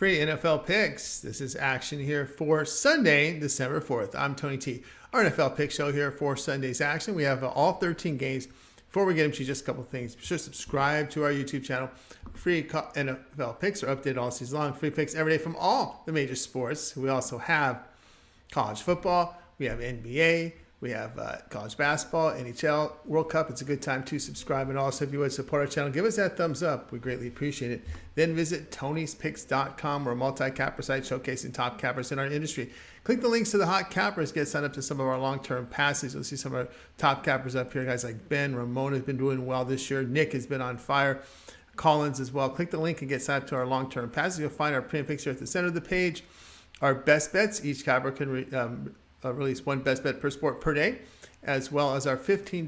Free NFL picks. This is action here for Sunday, December 4th. I'm Tony T. Our NFL pick show here for Sunday's action. We have all 13 games. Before we get into just a couple of things, be sure to subscribe to our YouTube channel. Free NFL picks are updated all season long. Free picks every day from all the major sports. We also have college football. We have NBA. We have college basketball, NHL, World Cup. It's a good time to subscribe. And also, if you would support our channel, give us that thumbs up. We greatly appreciate it. Then visit Tony'sPicks.com. We're a multi-capper site showcasing top cappers in our industry. Click the links to the hot cappers. Get signed up to some of our long-term passes. You'll see some of our top cappers up here. Guys like Ben, Ramon has been doing well this year. Nick has been on fire. Collins as well. Click the link and get signed up to our long-term passes. You'll find our premium picks here at the center of the page. Our best bets. Each capper can release one best bet per sport per day, as well as our $15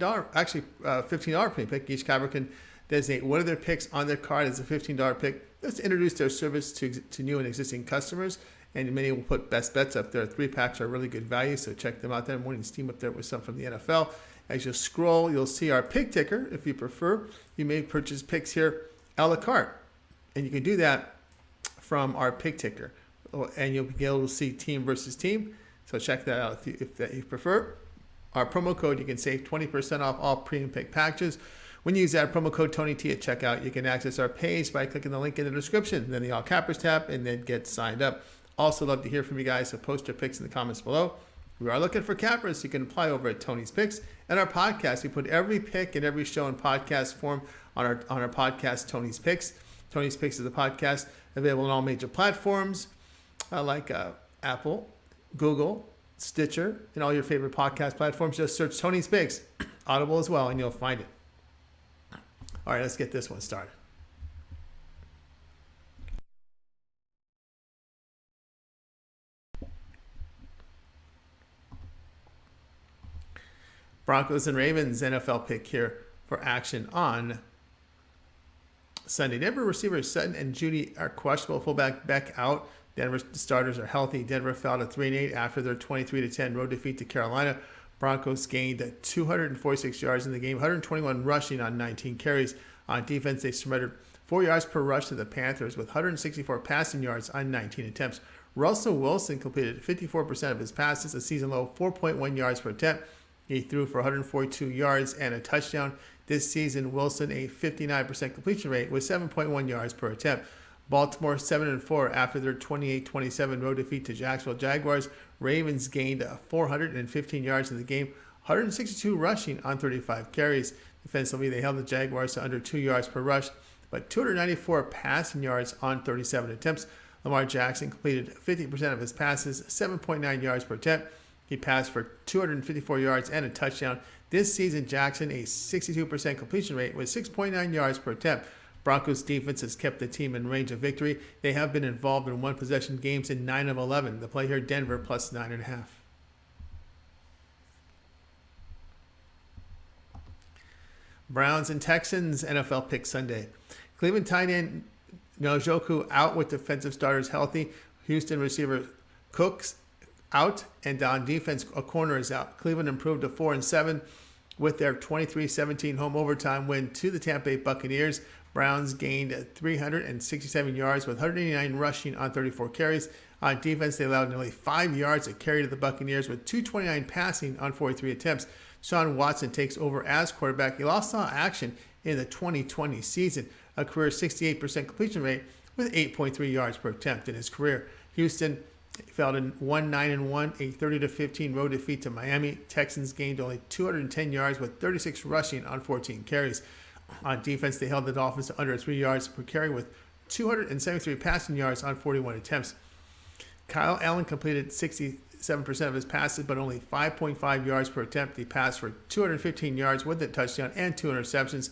premium pick. Each capper can designate one of their picks on their card as a $15 pick. Let's introduce their service to new and existing customers, and many will put best bets up there. 3-packs are really good value, so check them out there. Morning's team up there with some from the NFL. As you scroll, you'll see our pick ticker. If you prefer, you may purchase picks here a la carte, and you can do that from our pick ticker, and you'll be able to see team versus team. So check that out if you prefer. Our promo code, you can save 20% off all premium pick packages. When you use that promo code TonyT at checkout, you can access our page by clicking the link in the description, then the All Cappers tab, and then get signed up. Also love to hear from you guys, so post your picks in the comments below. We are looking for cappers, so you can apply over at Tony's Picks. And our podcast, we put every pick and every show in podcast form on our podcast, Tony's Picks. Tony's Picks is a podcast available on all major platforms like Apple, Google, Stitcher, and all your favorite podcast platforms. Just search Tony's Picks, Audible as well, and you'll find it. All right, let's get this one started. Broncos and Ravens NFL pick here for action on Sunday. Denver receivers Sutton and Judy are questionable. Fullback Beck out. Denver starters are healthy. Denver fell to 3-8 after their 23-10 road defeat to Carolina. Broncos gained 246 yards in the game, 121 rushing on 19 carries. On defense, they surrendered 4 yards per rush to the Panthers with 164 passing yards on 19 attempts. Russell Wilson completed 54% of his passes, a season low 4.1 yards per attempt. He threw for 142 yards and a touchdown. This season, Wilson a 59% completion rate with 7.1 yards per attempt. Baltimore 7-4 after their 28-27 road defeat to Jacksonville Jaguars. Ravens gained 415 yards in the game, 162 rushing on 35 carries. Defensively, they held the Jaguars to under 2 yards per rush, but 294 passing yards on 37 attempts. Lamar Jackson completed 50% of his passes, 7.9 yards per attempt. He passed for 254 yards and a touchdown. This season, Jackson a 62% completion rate with 6.9 yards per attempt. Broncos defense has kept the team in range of victory. They have been involved in one-possession games in 9 of 11. The play here, Denver plus 9.5. Browns and Texans NFL pick Sunday. Cleveland tight end Njoku out with defensive starters healthy. Houston receiver Cooks out, and on defense, a corner is out. Cleveland improved to 4-7 with their 23-17 home overtime win to the Tampa Bay Buccaneers. Browns gained 367 yards with 189 rushing on 34 carries. On defense, they allowed nearly 5 yards a carry to the Buccaneers with 229 passing on 43 attempts. Sean Watson takes over as quarterback. He last saw action in the 2020 season, a career 68% completion rate with 8.3 yards per attempt in his career. Houston fell to 1-9-1, a 30-15 road defeat to Miami. Texans gained only 210 yards with 36 rushing on 14 carries. On defense, they held the Dolphins to under 3 yards per carry with 273 passing yards on 41 attempts. Kyle Allen completed 67% of his passes, but only 5.5 yards per attempt. He passed for 215 yards with a touchdown and 2 interceptions.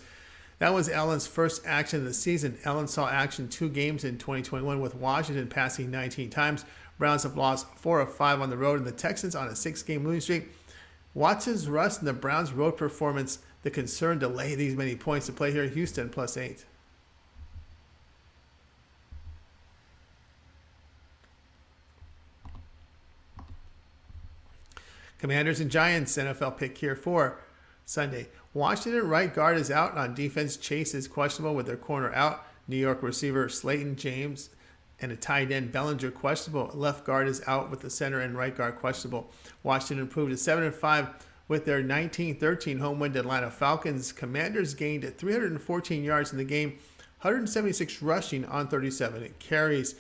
That was Allen's first action of the season. Allen saw action 2 games in 2021 with Washington passing 19 times. Browns have lost 4 of 5 on the road, and the Texans on a 6-game losing streak. Watson's rust and the Browns' road performance, the concern to lay these many points to play here. Houston plus 8. Commanders and Giants NFL pick here for Sunday. Washington right guard is out. On defense, Chase is questionable with their corner out. New York receiver Slayton James And a tight end, Bellinger, questionable. Left guard is out with the center and right guard questionable. Washington improved to 7-5 with their 19-13 home win to Atlanta Falcons. Commanders gained 314 yards in the game, 176 rushing on 37. It carries.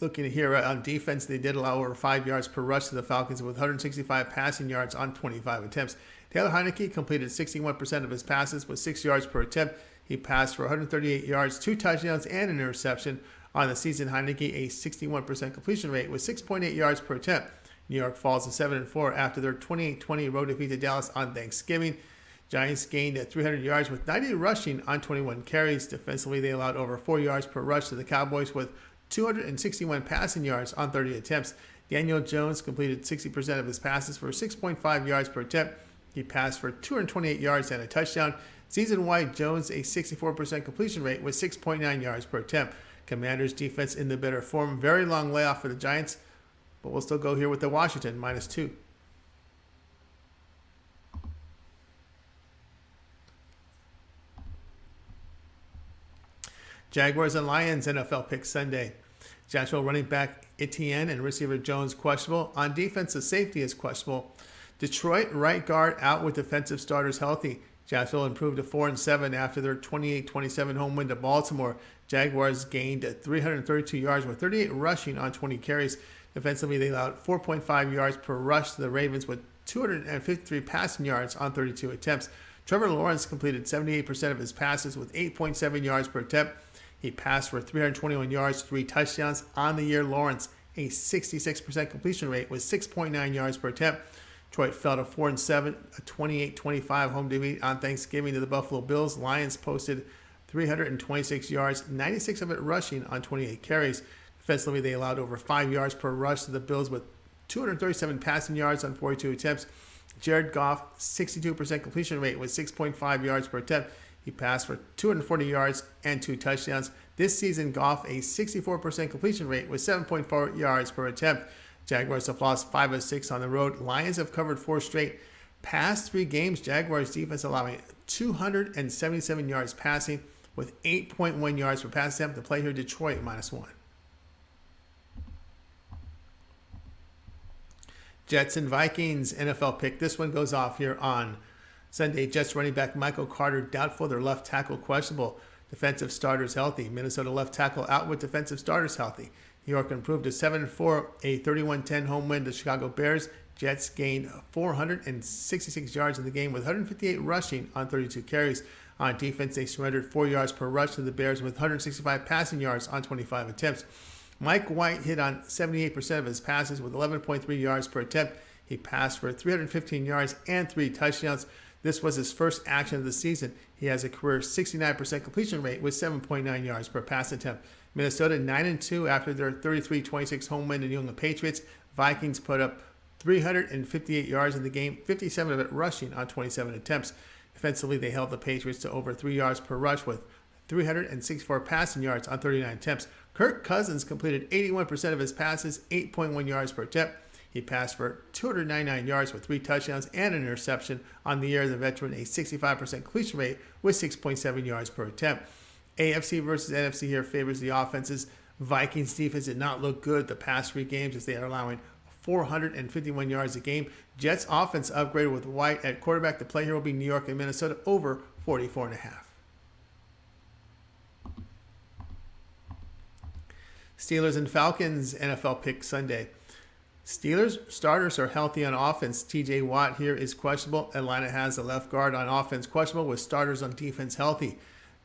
Looking here on defense, they did allow over 5 yards per rush to the Falcons with 165 passing yards on 25 attempts. Taylor Heineke completed 61% of his passes with 6 yards per attempt. He passed for 138 yards, 2 touchdowns, and an interception. On the season, Heineke a 61% completion rate with 6.8 yards per attempt. New York falls to 7-4 after their 28-20 road defeat to Dallas on Thanksgiving. Giants gained 300 yards with 90 rushing on 21 carries. Defensively, they allowed over 4 yards per rush to the Cowboys with 261 passing yards on 30 attempts. Daniel Jones completed 60% of his passes for 6.5 yards per attempt. He passed for 228 yards and a touchdown. Season-wide, Jones a 64% completion rate with 6.9 yards per attempt. Commanders defense in the better form. Very long layoff for the Giants, but we'll still go here with the Washington -2. Jaguars and Lions NFL pick Sunday. Jacksonville running back Etienne and receiver Jones questionable. On defense, the safety is questionable. Detroit right guard out with defensive starters healthy. Jacksonville improved to 4-7 after their 28-27 home win to Baltimore. Jaguars gained 332 yards with 38 rushing on 20 carries. Defensively, they allowed 4.5 yards per rush to the Ravens with 253 passing yards on 32 attempts. Trevor Lawrence completed 78% of his passes with 8.7 yards per attempt. He passed for 321 yards, 3 touchdowns. On the year, Lawrence a 66% completion rate with 6.9 yards per attempt. Detroit fell to 4-7, a 28-25 home defeat on Thanksgiving to the Buffalo Bills. Lions posted 326 yards, 96 of it rushing on 28 carries. Defensively, they allowed over 5 yards per rush to the Bills with 237 passing yards on 42 attempts. Jared Goff, 62% completion rate with 6.5 yards per attempt. He passed for 240 yards and 2 touchdowns. This season, Goff a 64% completion rate with 7.4 yards per attempt. Jaguars have lost 5 of 6 on the road. Lions have covered 4 straight. Past 3 games, Jaguars defense allowing 277 yards passing with 8.1 yards per pass attempt. To play here, Detroit -1. Jets and Vikings NFL pick. This one goes off here on Sunday. Jets running back Michael Carter doubtful. Their left tackle questionable. Defensive starters healthy. Minnesota left tackle out with defensive starters healthy. New York improved to 7-4, a 31-10 home win to Chicago Bears. Jets gained 466 yards in the game with 158 rushing on 32 carries. On defense, they surrendered 4 yards per rush to the Bears with 165 passing yards on 25 attempts. Mike White hit on 78% of his passes with 11.3 yards per attempt. He passed for 315 yards and 3 touchdowns. This was his first action of the season. He has a career 69% completion rate with 7.9 yards per pass attempt. Minnesota 9-2 after their 33-26 home win to New England Patriots. Vikings put up 358 yards in the game, 57 of it rushing on 27 attempts. Defensively, they held the Patriots to over 3 yards per rush with 364 passing yards on 39 attempts. Kirk Cousins completed 81% of his passes, 8.1 yards per attempt. He passed for 299 yards with 3 touchdowns and an interception. On the year, the veteran a 65% completion rate with 6.7 yards per attempt. AFC versus NFC here favors the offenses. Vikings defense did not look good the past 3 games as they are allowing 451 yards a game. Jets offense upgraded with White at quarterback. The play here will be New York and Minnesota over 44.5. Steelers and Falcons NFL pick Sunday. Steelers starters are healthy on offense. TJ Watt here is questionable. Atlanta has a left guard on offense questionable with starters on defense healthy.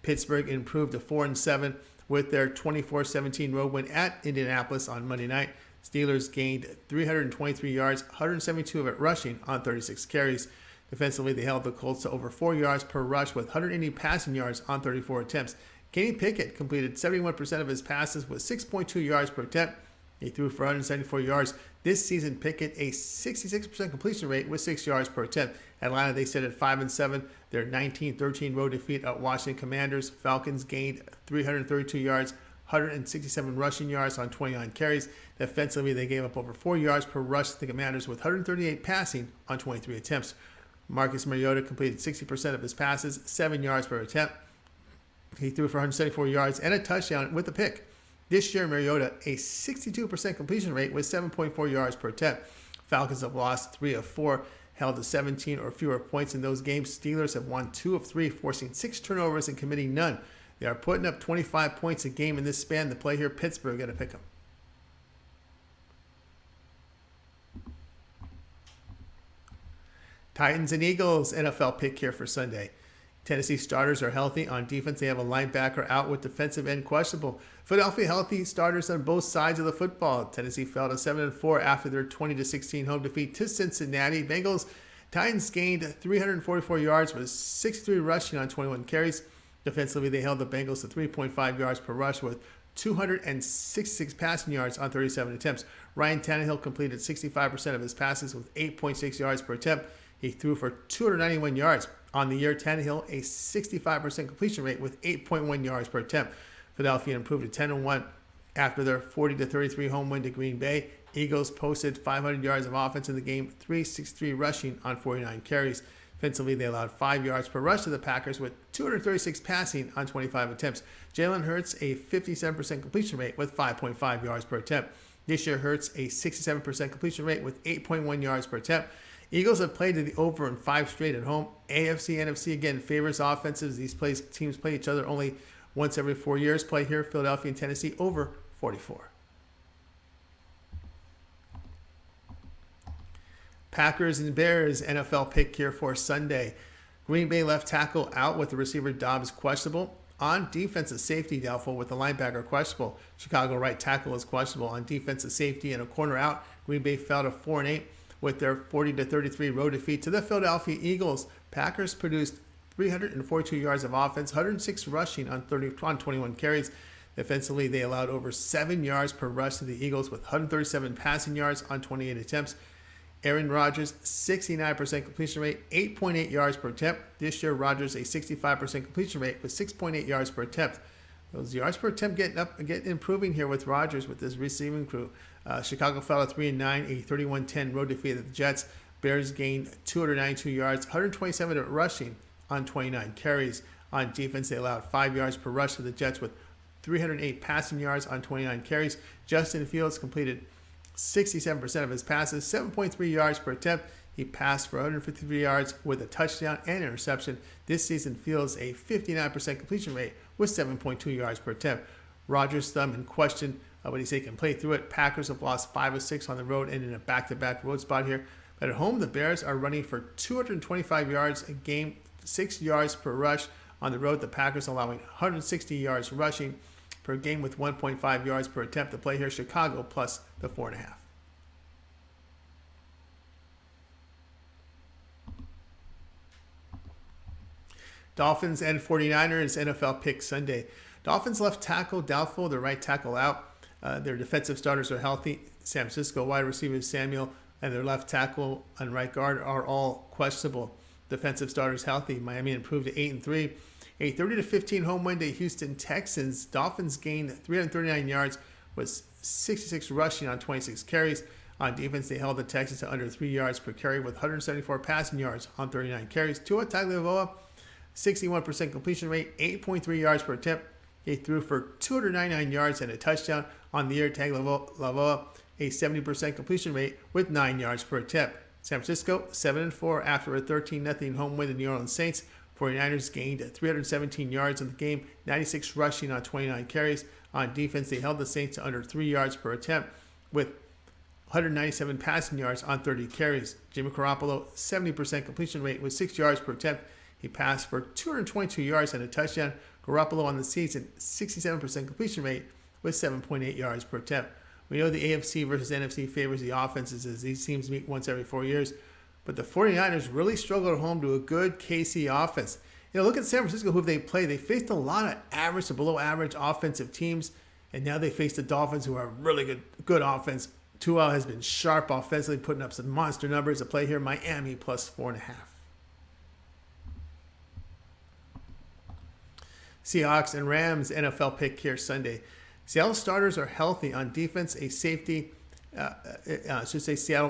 Pittsburgh improved to 4-7 with their 24-17 road win at Indianapolis on Monday night. Steelers gained 323 yards, 172 of it rushing on 36 carries. Defensively, they held the Colts to over 4 yards per rush with 180 passing yards on 34 attempts. Kenny Pickett completed 71% of his passes with 6.2 yards per attempt. He threw for 174 yards. This season, Pickett a 66% completion rate with 6 yards per attempt. Atlanta, they sit at 5-7. Their 19-13 road defeat at Washington Commanders. Falcons gained 332 yards, 167 rushing yards on 29 carries. Defensively, they gave up over 4 yards per rush to the Commanders with 138 passing on 23 attempts. Marcus Mariota completed 60% of his passes, 7 yards per attempt. He threw for 174 yards and a touchdown with a pick. This year, Mariota, a 62% completion rate with 7.4 yards per attempt. Falcons have lost 3 of 4, held to 17 or fewer points in those games. Steelers have won 2 of 3, forcing 6 turnovers and committing none. They are putting up 25 points a game in this span. The play here, Pittsburgh, going to pick them. Titans and Eagles, NFL pick here for Sunday. Tennessee starters are healthy. On defense, they have a linebacker out with defensive end questionable. Philadelphia healthy starters on both sides of the football. Tennessee fell to 7-4 after their 20-16 home defeat to Cincinnati. Bengals, Titans gained 344 yards with 63 rushing on 21 carries. Defensively, they held the Bengals to 3.5 yards per rush with 266 passing yards on 37 attempts. Ryan Tannehill completed 65% of his passes with 8.6 yards per attempt. He threw for 291 yards. On the year, Tannehill, a 65% completion rate with 8.1 yards per attempt. Philadelphia improved to 10-1 after their 40-33 home win to Green Bay. Eagles posted 500 yards of offense in the game, 363 rushing on 49 carries. Defensively, they allowed 5 yards per rush to the Packers with 236 passing on 25 attempts. Jalen Hurts, a 57% completion rate with 5.5 yards per attempt. This year, Hurts, a 67% completion rate with 8.1 yards per attempt. Eagles have played to the over in 5 straight at home. AFC, NFC again favors offenses. These teams play each other only once every 4 years. Play here, Philadelphia and Tennessee over 44. Packers and Bears, NFL pick here for Sunday. Green Bay left tackle out with the receiver Dobbs questionable. On defensive safety doubtful with the linebacker questionable. Chicago right tackle is questionable. On defensive safety and a corner out. Green Bay fell to 4-8 with their 40-33 road defeat to the Philadelphia Eagles. Packers produced 342 yards of offense, 106 rushing on 21 carries. Defensively, they allowed over 7 yards per rush to the Eagles with 137 passing yards on 28 attempts. Aaron Rodgers, 69% completion rate, 8.8 yards per attempt. This year, Rodgers, a 65% completion rate with 6.8 yards per attempt. Those yards per attempt getting improving here with Rodgers with this receiving crew. Chicago fell to 3-9, a 31-10 road defeat of the Jets. Bears gained 292 yards, 127 rushing on 29 carries. On defense, they allowed 5 yards per rush to the Jets with 308 passing yards on 29 carries. Justin Fields completed 67% of his passes, 7.3 yards per attempt. He passed for 153 yards with a touchdown and interception. This season, Fields a 59% completion rate with 7.2 yards per attempt. Rodgers' thumb in question, but he said he can play through it. Packers have lost 5 of 6 on the road and in a back-to-back road spot here. But at home, the Bears are running for 225 yards a game, 6 yards per rush. On the road, the Packers allowing 160 yards rushing per game with 1.5 yards per attempt. To play here, Chicago plus the 4.5. Dolphins and 49ers NFL pick Sunday. Dolphins left tackle doubtful, their right tackle out. Their defensive starters are healthy. San Francisco wide receiver Samuel and their left tackle and right guard are all questionable. Defensive starters healthy. Miami improved to 8-3. A 30-15 home win to Houston Texans. Dolphins gained 339 yards with 66 rushing on 26 carries. On defense, they held the Texans to under 3 yards per carry with 174 passing yards on 39 carries. Tua Tagovailoa, 61% completion rate, 8.3 yards per attempt. He threw for 299 yards and a touchdown. On the year, Tagovailoa, a 70% completion rate with 9 yards per attempt. San Francisco, 7-4 after a 13-0 home win to New Orleans Saints. 49ers gained 317 yards in the game, 96 rushing on 29 carries. On defense, they held the Saints to under 3 yards per attempt with 197 passing yards on 30 carries. Jimmy Garoppolo, 70% completion rate with 6 yards per attempt. He passed for 222 yards and a touchdown. Garoppolo on the season, 67% completion rate with 7.8 yards per attempt. We know the AFC versus NFC favors the offenses as these teams meet once every 4 years. But the 49ers really struggled at home to a good KC offense. Look at San Francisco, who they play. They faced a lot of average to below average offensive teams, and now they face the Dolphins, who are really good offense. Tua has been sharp offensively, putting up some monster numbers. To play here, Miami plus 4.5. Seahawks and Rams NFL pick here Sunday. Seattle starters are healthy on defense. Seattle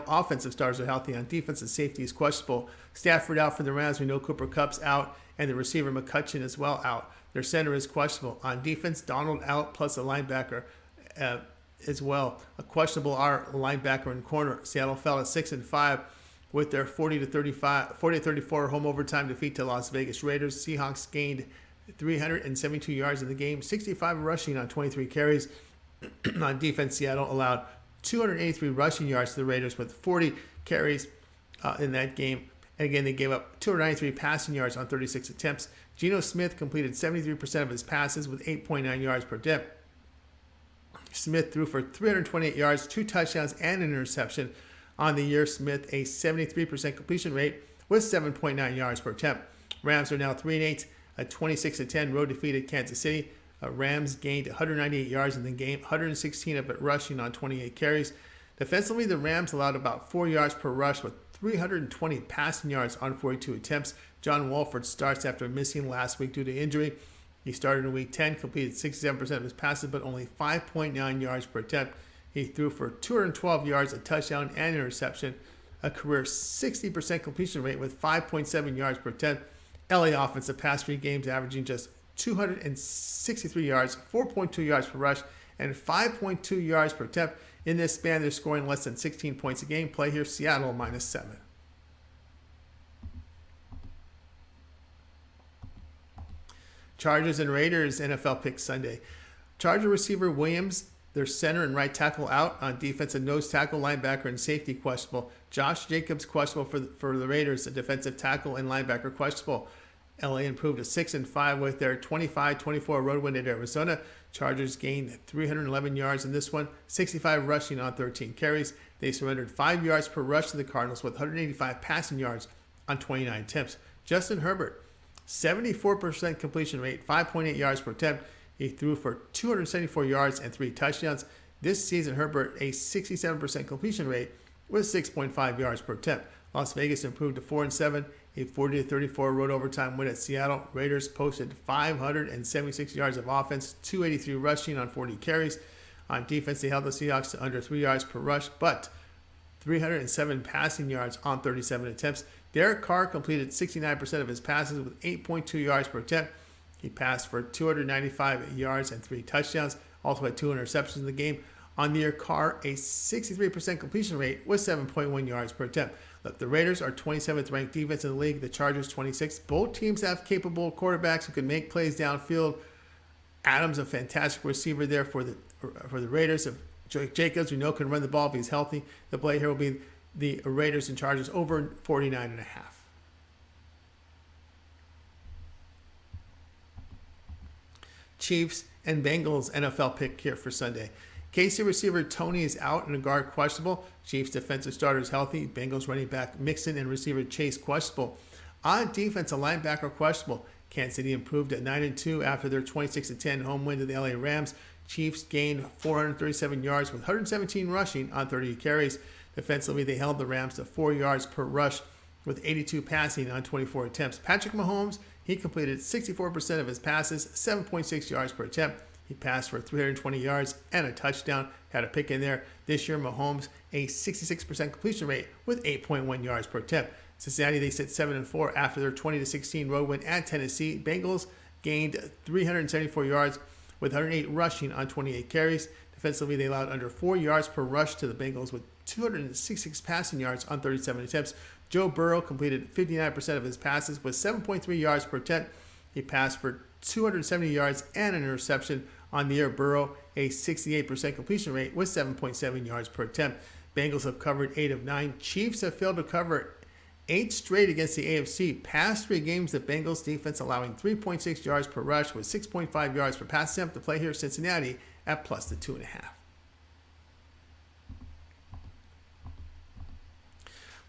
offensive starters are healthy on defense, and safety is questionable. Stafford out for the Rams. We know Cooper Kupp's out, and the receiver McCutcheon as well out. Their center is questionable. On defense, Donald out plus a linebacker as well. A questionable linebacker and corner. Seattle fell at 6-5 with their 40-34 home overtime defeat to Las Vegas Raiders. Seahawks gained 372 yards in the game, 65 rushing on 23 carries. On defense, Seattle allowed 283 rushing yards to the Raiders with 40 carries in that game. And again, they gave up 293 passing yards on 36 attempts. Geno Smith completed 73% of his passes with 8.9 yards per attempt. Smith threw for 328 yards, 2 touchdowns, and an interception. On the year, Smith a 73% completion rate with 7.9 yards per attempt. Rams are now 3-8, a 26-10 road defeat at Kansas City. Rams gained 198 yards in the game, 116 of it rushing on 28 carries. Defensively, the Rams allowed about 4 yards per rush with 320 passing yards on 42 attempts. John Wolford starts after missing last week due to injury. He started in Week 10, completed 67% of his passes, but only 5.9 yards per attempt. He threw for 212 yards, a touchdown, and interception, a career 60% completion rate with 5.7 yards per attempt. LA offense the past 3 games averaging just 263 yards, 4.2 yards per rush, and 5.2 yards per attempt. In this span, they're scoring less than 16 points a game. Play here, Seattle -7. Chargers and Raiders NFL pick Sunday. Charger receiver Williams, their center and right tackle out. On defensive nose tackle, linebacker, and safety questionable. Josh Jacobs questionable for the Raiders. A defensive tackle and linebacker questionable. LA improved to 6-5 with their 25-24 road win at Arizona. Chargers gained 311 yards in this one, 65 rushing on 13 carries. They surrendered 5 yards per rush to the Cardinals with 185 passing yards on 29 attempts. Justin Herbert, 74% completion rate, 5.8 yards per attempt. He threw for 274 yards and 3 touchdowns. This season, Herbert a 67% completion rate with 6.5 yards per attempt. Las Vegas improved to 4-7, a 40-34 road overtime win at Seattle. Raiders posted 576 yards of offense, 283 rushing on 40 carries. On defense, they held the Seahawks to under 3 yards per rush, but 307 passing yards on 37 attempts. Derek Carr completed 69% of his passes with 8.2 yards per attempt. He passed for 295 yards and 3 touchdowns. Also had 2 interceptions in the game. On the year, Carr a 63% completion rate with 7.1 yards per attempt. Look, the Raiders are 27th ranked defense in the league. The Chargers 26th. Both teams have capable quarterbacks who can make plays downfield. Adams, a fantastic receiver there for the Raiders. If Jacobs, we know, can run the ball if he's healthy. The play here will be the Raiders and Chargers over 49.5. Chiefs and Bengals NFL pick here for Sunday. KC receiver Tony is out and a guard questionable. Chiefs defensive starters healthy. Bengals running back Mixon and receiver Chase questionable. On defense, a linebacker questionable. Kansas City improved at 9-2 after their 26-10 home win to the LA Rams. Chiefs gained 437 yards with 117 rushing on 30 carries. Defensively, they held the Rams to 4 yards per rush with 82 passing on 24 attempts. Patrick Mahomes, he completed 64% of his passes, 7.6 yards per attempt. He passed for 320 yards and a touchdown. Had a pick in there. This year, Mahomes, a 66% completion rate with 8.1 yards per attempt. Cincinnati, they sit 7-4 after their 20-16 road win at Tennessee. Bengals gained 374 yards with 108 rushing on 28 carries. Defensively, they allowed under 4 yards per rush to the Bengals with 266 passing yards on 37 attempts. Joe Burrow completed 59% of his passes with 7.3 yards per attempt. He passed for 270 yards and an interception. On the year, Burrow a 68% completion rate with 7.7 yards per attempt. Bengals have covered 8 of 9. Chiefs have failed to cover 8 straight against the AFC. Past 3 games, the Bengals defense allowing 3.6 yards per rush with 6.5 yards per pass attempt. To play here, Cincinnati at plus the 2.5.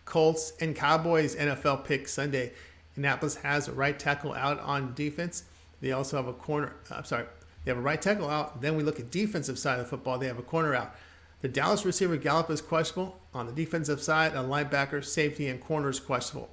Colts and Cowboys NFL pick Sunday. Indianapolis has a right tackle out on defense. They also have a corner. They have a right tackle out. Then we look at defensive side of the football. They have a corner out. The Dallas receiver Gallup is questionable. On the defensive side, a linebacker, safety, and corner is questionable.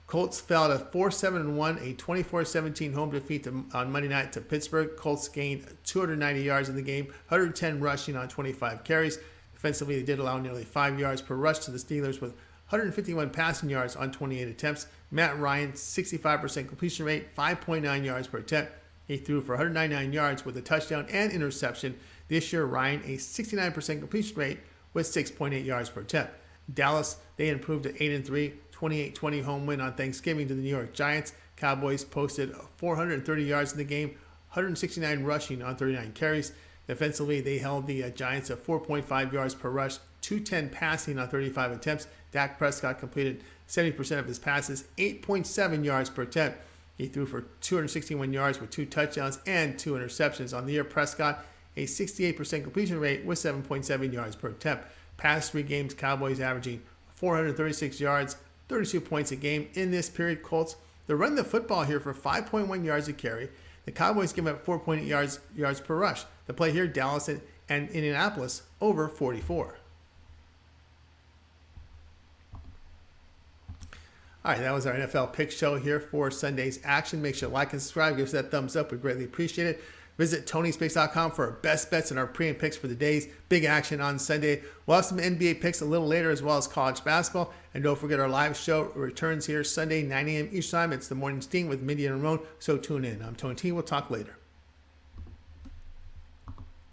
Colts fell to 4-7-1, a 24-17 home defeat on Monday night to Pittsburgh. Colts gained 290 yards in the game, 110 rushing on 25 carries. Defensively, they did allow nearly 5 yards per rush to the Steelers with 151 passing yards on 28 attempts. Matt Ryan, 65% completion rate, 5.9 yards per attempt. He threw for 199 yards with a touchdown and interception. This year, Ryan, a 69% completion rate with 6.8 yards per attempt. Dallas, they improved to 8-3, 28-20 home win on Thanksgiving to the New York Giants. Cowboys posted 430 yards in the game, 169 rushing on 39 carries. Defensively, they held the Giants at 4.5 yards per rush, 210 passing on 35 attempts. Dak Prescott completed 70% of his passes, 8.7 yards per attempt. He threw for 261 yards with 2 touchdowns and 2 interceptions. On the year, Prescott, a 68% completion rate with 7.7 yards per attempt. Past 3 games, Cowboys averaging 436 yards, 32 points a game. In this period, Colts, they run the football here for 5.1 yards a carry. The Cowboys give up 4.8 yards per rush. The play here, Dallas and Indianapolis, over 44. All right, that was our NFL Pick Show here for Sunday's action. Make sure to like and subscribe. Give us that thumbs up. We greatly appreciate it. Visit Tony'sPicks.com for our best bets and our pre and picks for the day's big action on Sunday. We'll have some NBA picks a little later, as well as college basketball. And don't forget our live show returns here Sunday, 9 a.m. each time. It's the Morning Steam with Mindy and Ramon, so tune in. I'm Tony T. We'll talk later.